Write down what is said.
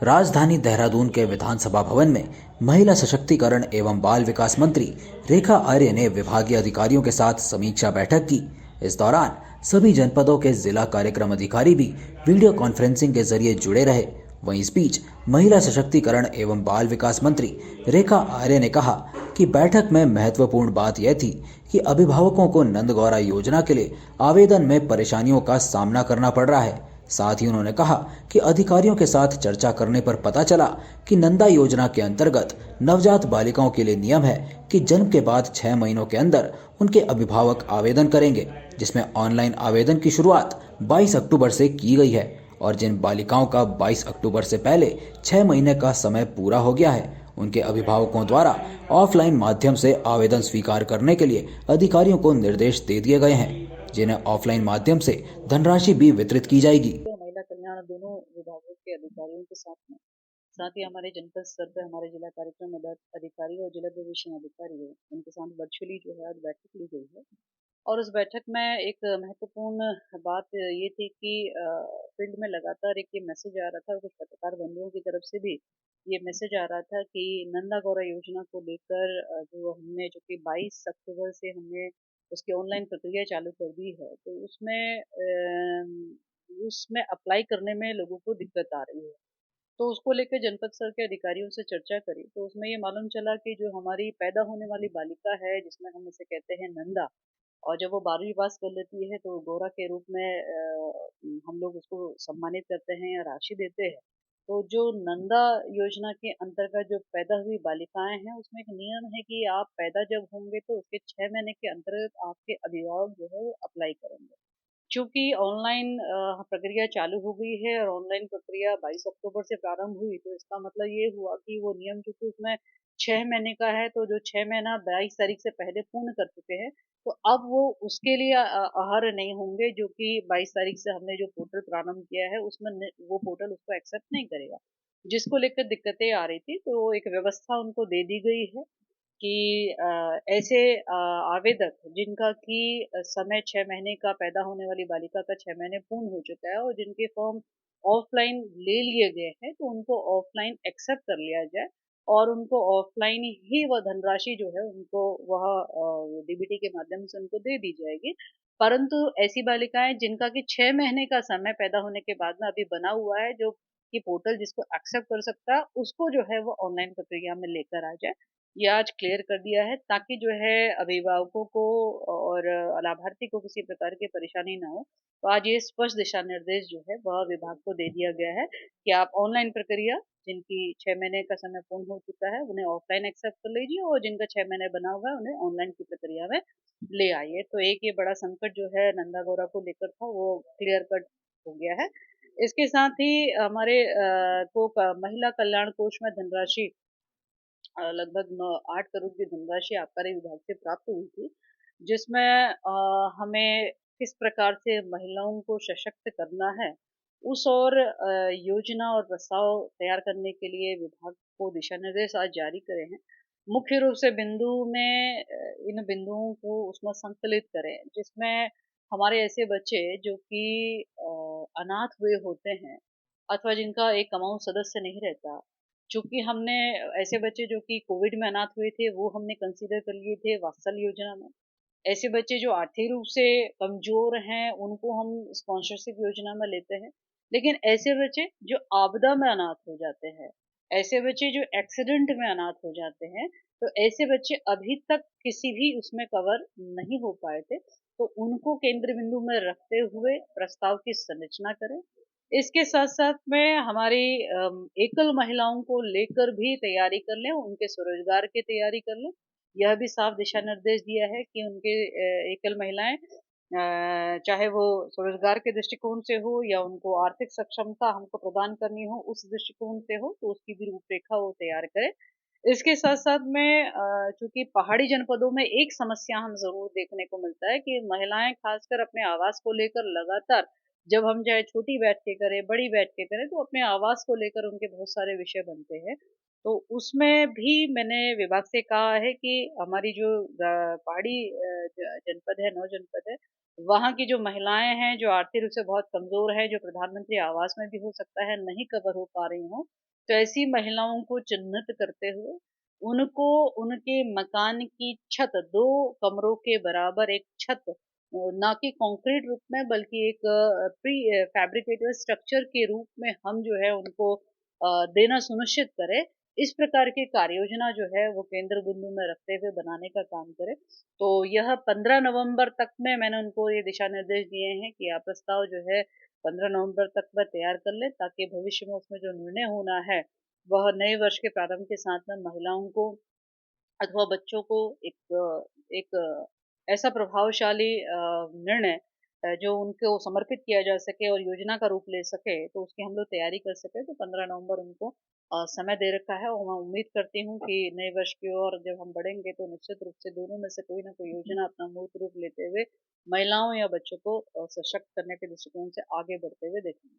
राजधानी देहरादून के विधानसभा भवन में महिला सशक्तिकरण एवं बाल विकास मंत्री रेखा आर्य ने विभागीय अधिकारियों के साथ समीक्षा बैठक की। इस दौरान सभी जनपदों के जिला कार्यक्रम अधिकारी भी वीडियो कॉन्फ्रेंसिंग के जरिए जुड़े रहे। वहीं इस बीच महिला सशक्तिकरण एवं बाल विकास मंत्री रेखा आर्य ने कहा कि बैठक में महत्वपूर्ण बात यह थी कि अभिभावकों को नंदगौरा योजना के लिए आवेदन में परेशानियों का सामना करना पड़ रहा है। साथ ही उन्होंने कहा कि अधिकारियों के साथ चर्चा करने पर पता चला कि नंदा योजना के अंतर्गत नवजात बालिकाओं के लिए नियम है कि जन्म के बाद 6 महीनों के अंदर उनके अभिभावक आवेदन करेंगे, जिसमें ऑनलाइन आवेदन की शुरुआत 22 अक्टूबर से की गई है और जिन बालिकाओं का 22 अक्टूबर से पहले 6 महीने का समय पूरा हो गया है, उनके अभिभावकों द्वारा ऑफलाइन माध्यम से आवेदन स्वीकार करने के लिए अधिकारियों को निर्देश दे दिए गए हैं, जिन्हें ऑफलाइन माध्यम से धनराशि भी वितरित की जाएगी। महिला कल्याण दोनों विभागों के अधिकारियों के साथ ही हमारे जनपद स्तर पर हमारे जिला कार्यक्रम अधिकारी और जिला प्रवेशन अधिकारी है, उनके साथ वर्चुअली जो है आज बैठक ली गई है। और उस बैठक में एक महत्वपूर्ण बात ये थी कि फील्ड में लगातार एक ये मैसेज आ रहा था, कुछ पत्रकार बंधुओं की तरफ से भी ये मैसेज आ रहा था कि नंदा गौरा योजना को लेकर जो कि 22 अक्टूबर से हमने उसकी ऑनलाइन प्रक्रिया चालू कर दी है, तो उसमें अप्लाई करने में लोगों को दिक्कत आ रही है। तो उसको लेकर जनपद स्तर के अधिकारियों से चर्चा करी, तो उसमें ये मालूम चला कि जो हमारी पैदा होने वाली बालिका है, जिसमें हम उसे कहते हैं नंदा, और जब वो 12वीं पास कर लेती है तो गौरा के रूप में हम लोग उसको सम्मानित करते हैं या राशि देते हैं। तो जो नंदा योजना के अंतर्गत जो पैदा हुई बालिकाएं हैं, उसमें एक नियम है कि आप पैदा जब होंगे तो उसके 6 महीने के अंतर्गत आपके अभिभावक जो है वो अप्लाई करेंगे। चूंकि ऑनलाइन प्रक्रिया चालू हो गई है और ऑनलाइन प्रक्रिया 22 अक्टूबर से प्रारंभ हुई, तो इसका मतलब ये हुआ कि वो नियम चूंकि उसमें 6 महीने का है, तो जो 6 महीना 22 तारीख से पहले पूर्ण कर चुके हैं, तो अब वो उसके लिए अहर्य नहीं होंगे, जो कि 22 तारीख से हमने जो पोर्टल प्रारंभ किया है उसमें वो पोर्टल उसको एक्सेप्ट नहीं करेगा, जिसको लेकर दिक्कतें आ रही थी। तो एक व्यवस्था उनको दे दी गई है कि ऐसे आवेदक जिनका कि समय 6 महीने का, पैदा होने वाली बालिका का 6 महीने पूर्ण हो चुका है और जिनके फॉर्म ऑफलाइन ले लिए गए हैं, तो उनको ऑफलाइन एक्सेप्ट कर लिया जाए और उनको ऑफलाइन ही वह धनराशि जो है उनको वह डीबीटी के माध्यम से उनको दे दी जाएगी। परंतु ऐसी बालिकाएं जिनका कि 6 महीने का समय पैदा होने के बाद में अभी बना हुआ है, जो कि पोर्टल जिसको एक्सेप्ट कर सकता है, उसको जो है वो ऑनलाइन प्रक्रिया में लेकर आ जाए, ये आज क्लियर कर दिया है, ताकि जो है अभिभावकों को और लाभार्थी को किसी प्रकार की परेशानी ना हो। तो आज ये स्पष्ट दिशा निर्देश जो है वह विभाग को दे दिया गया है कि आप ऑनलाइन प्रक्रिया, जिनकी 6 महीने का समय पूर्ण हो चुका है उन्हें ऑफलाइन एक्सेप्ट कर लीजिए, और जिनका 6 महीने बना हुआ है उन्हें ऑनलाइन की प्रक्रिया में ले आइए। तो एक ये बड़ा संकट जो है नंदा गौरा को लेकर था वो क्लियर कट हो गया है। इसके साथ ही हमारे महिला कल्याण कोष में धनराशि लगभग 8 करोड़ की धनराशि आबकारी विभाग से प्राप्त हुई थी, जिसमें हमें किस प्रकार से महिलाओं को सशक्त करना है, उस और योजना और प्रस्ताव तैयार करने के लिए विभाग को दिशा निर्देश आज जारी करे हैं। मुख्य रूप से इन बिंदुओं को उसमें संकलित करें, जिसमें हमारे ऐसे बच्चे जो कि अनाथ हुए होते हैं अथवा जिनका एक कमाऊ सदस्य नहीं रहता, चूंकि हमने ऐसे बच्चे जो कि कोविड में अनाथ हुए थे वो हमने कंसीडर कर लिए थे वात्सल्य योजना में। ऐसे बच्चे जो आर्थिक रूप से कमजोर हैं उनको हम स्पॉन्सरशिप योजना में लेते हैं। लेकिन ऐसे बच्चे जो आपदा में अनाथ हो जाते हैं, ऐसे बच्चे जो एक्सीडेंट में अनाथ हो जाते हैं, तो ऐसे बच्चे अभी तक किसी भी उसमें कवर नहीं हो पाए थे, तो उनको केंद्र बिंदु में रखते हुए प्रस्ताव की संरचना करें। इसके साथ साथ में हमारी एकल महिलाओं को लेकर भी तैयारी कर लें, उनके स्वरोजगार की तैयारी कर लें। यह भी साफ दिशा निर्देश दिया है कि उनके एकल महिलाएं, चाहे वो स्वरोजगार के दृष्टिकोण से हो या उनको आर्थिक सक्षमता हमको प्रदान करनी हो उस दृष्टिकोण से हो, तो उसकी भी रूपरेखा वो तैयार करें। इसके साथ साथ में चूंकि पहाड़ी जनपदों में एक समस्या हम जरूर देखने को मिलता है कि महिलाएं खासकर अपने आवास को लेकर लगातार, जब हम चाहे छोटी बैठ के करें बड़ी बैठ के करें, तो अपने आवास को लेकर उनके बहुत सारे विषय बनते हैं। तो उसमें भी मैंने विभाग से कहा है कि हमारी जो पहाड़ी जनपद है, 9 जनपद है, वहाँ की जो महिलाएं हैं जो आर्थिक रूप से बहुत कमजोर है, जो प्रधानमंत्री आवास में भी हो सकता है नहीं कवर हो पा रही हो, तो ऐसी महिलाओं को चिन्हित करते हुए उनको उनके मकान की छत 2 कमरों के बराबर एक छत ना कि कंक्रीट रूप में बल्कि एक प्री फैब्रिकेटेड स्ट्रक्चर के रूप में हम जो है उनको देना सुनिश्चित करें। इस प्रकार की कार्ययोजना जो है वो केंद्र बिंदु में रखते हुए बनाने का काम करें। तो यह 15 नवंबर तक में मैंने उनको ये दिशा निर्देश दिए हैं कि आप प्रस्ताव जो है 15 नवंबर तक में तैयार कर लें ताकि भविष्य में उसमें जो निर्णय होना है वह नए वर्ष के प्रारंभ के साथ में महिलाओं को अथवा बच्चों को एक ऐसा प्रभावशाली निर्णय जो उनको समर्पित किया जा सके और योजना का रूप ले सके तो उसकी हम लोग तैयारी कर सके। तो 15 नवंबर उनको समय दे रखा है और मैं उम्मीद करती हूँ कि नए वर्ष की ओर जब हम बढ़ेंगे तो निश्चित रूप से दोनों में से कोई ना कोई योजना अपना मूर्त रूप लेते हुए महिलाओं या बच्चों को सशक्त करने के दृष्टिकोण से आगे बढ़ते हुए देखेंगे।